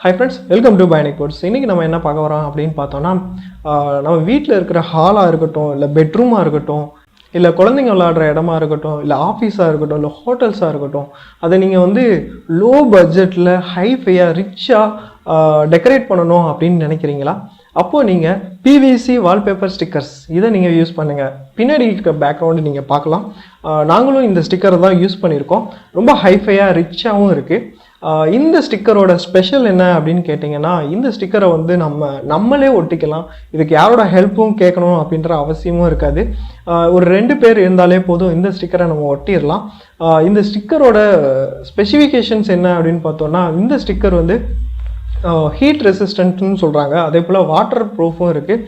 Hi friends, welcome to Bionic BotZ. இன்னைக்கு நம்ம என்ன பார்க்க வரோம் அப்படினு பார்த்தோம்னா நம்ம வீட்ல இருக்கிற ஹாலா இருக்கட்டும் இல்ல பெட்ரூமா இருக்கட்டும் இல்ல குழந்தைங்க விளையாடுற இடமா இருக்கட்டும் இல்ல ஆபீஸா இருக்கட்டும் இல்ல ஹோட்டல்ஸா இருக்கட்டும் அதை நீங்க வந்து லோ பட்ஜெட்ல ஹை-ஃபையா ரிச்சா டெக்கரேட் பண்ணனும் அப்படினு நினைக்கிறீங்களா? அப்போ நீங்க PVC Wallpaper stickers இதை நீங்க யூஸ் பண்ணுங்க. பின்னாடி இருக்க பேக்ரவுண்ட் நீங்க பார்க்கலாம். நாங்களும் இந்த ஸ்டிக்கரை தான் யூஸ் பண்ணியிருக்கோம். ரொம்ப ஹை-ஃபையா ரிச்சாவும் இருக்கு. இந்த ஸ்டிக்கரோட ஸ்பெஷல் என்ன அப்படின்னு கேட்டிங்கன்னா, இந்த ஸ்டிக்கரை வந்து நம்மளே ஒட்டிக்கலாம். இதுக்கு யாரோட ஹெல்ப்பும் கேட்கணும் அப்படின்ற அவசியமும் இருக்காது. ஒரு 2 பேர் இருந்தாலே போதும் இந்த ஸ்டிக்கரை நம்ம ஒட்டிடலாம். இந்த ஸ்டிக்கரோட ஸ்பெசிஃபிகேஷன்ஸ் என்ன அப்படின்னு பார்த்தோம்னா, இந்த ஸ்டிக்கர் வந்து ஹீட் ரெசிஸ்டன்ட்னு சொல்கிறாங்க. அதே போல் வாட்டர் ப்ரூஃபும் இருக்குது.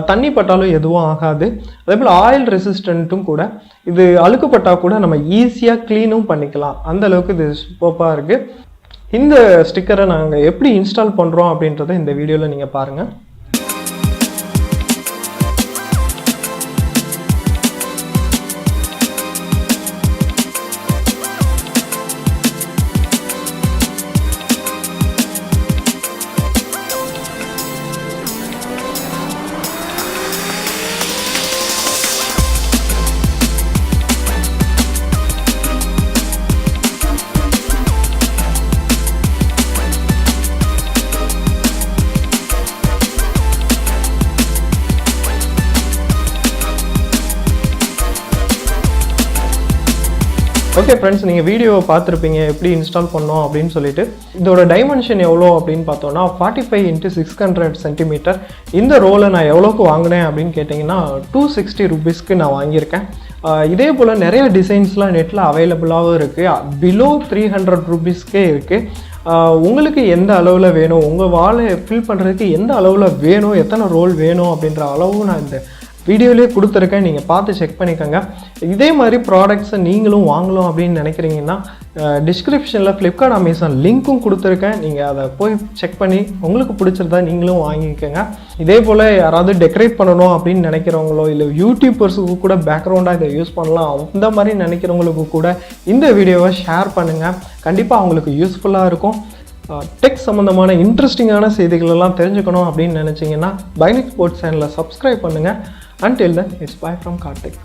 தண்ணி பட்டாலும் எதுவும் ஆகாது. அதே போல் ஆயில் ரெசிஸ்டண்ட்டும் கூட. இது அழுக்குப்பட்டால் கூட நம்ம ஈஸியாக க்ளீனும் பண்ணிக்கலாம். அந்த அளவுக்கு இது சூப்பராக இருக்குது. இந்த ஸ்டிக்கரை நாங்கள் எப்படி இன்ஸ்டால் பண்ணுறோம் அப்படின்றத இந்த வீடியோவில் நீங்கள் பாருங்கள். ஓகே ஃப்ரெண்ட்ஸ், நீங்கள் வீடியோவை பார்த்துருப்பீங்க எப்படி இன்ஸ்டால் பண்ணோம் அப்படின்னு சொல்லிட்டு. இதோட டைமென்ஷன் எவ்வளோ அப்படின்னு பார்த்தோன்னா 45 x 600 சென்டிமீட்டர். இந்த ரோலை நான் எவ்வளோக்கு வாங்கினேன் அப்படின்னு கேட்டிங்கன்னா 260 rupeesக்கு நான் வாங்கியிருக்கேன். இதே போல் நிறைய டிசைன்ஸ்லாம் நெட்டில் அவைலபிளாகவும் இருக்குது. பிலோ 300 rupeesக்கே இருக்குது. உங்களுக்கு எந்த அளவில் வேணும், உங்கள் வாலை ஃபில் பண்ணுறதுக்கு எந்த அளவில் வேணும், எத்தனை ரோல் வேணும் அப்படின்ற அளவும் நான் இந்த வீடியோலேயே கொடுத்துருக்கேன். நீங்கள் பார்த்து செக் பண்ணிக்கோங்க. இதே மாதிரி ப்ராடக்ட்ஸை நீங்களும் வாங்கலாம் அப்படின்னு நினைக்கிறீங்கன்னா டிஸ்கிரிப்ஷனில் ஃப்ளிப்கார்ட் அமேசான் லிங்க்கும் கொடுத்துருக்கேன். நீங்கள் அதை போய் செக் பண்ணி உங்களுக்கு பிடிச்சிருந்தா நீங்களும் வாங்கிக்கோங்க. இதே போல் யாராவது டெக்கரேட் பண்ணணும் அப்படின்னு நினைக்கிறவங்களோ இல்லை யூடியூபர்ஸுக்கு கூட பேக்ரவுண்டாக இதை யூஸ் பண்ணலாம் அந்த மாதிரி நினைக்கிறவங்களுக்கு கூட இந்த வீடியோவை ஷேர் பண்ணுங்கள். கண்டிப்பாக அவங்களுக்கு யூஸ்ஃபுல்லாக இருக்கும். டெக் சம்மந்தமான இன்ட்ரெஸ்டிங்கான செய்திகளெல்லாம் தெரிஞ்சுக்கணும் அப்படின்னு நினச்சிங்கன்னா பைனிக் ஸ்போர்ட்ஸ் சேனலை சப்ஸ்கிரைப் பண்ணுங்கள். Until then, it's bye from Karthik.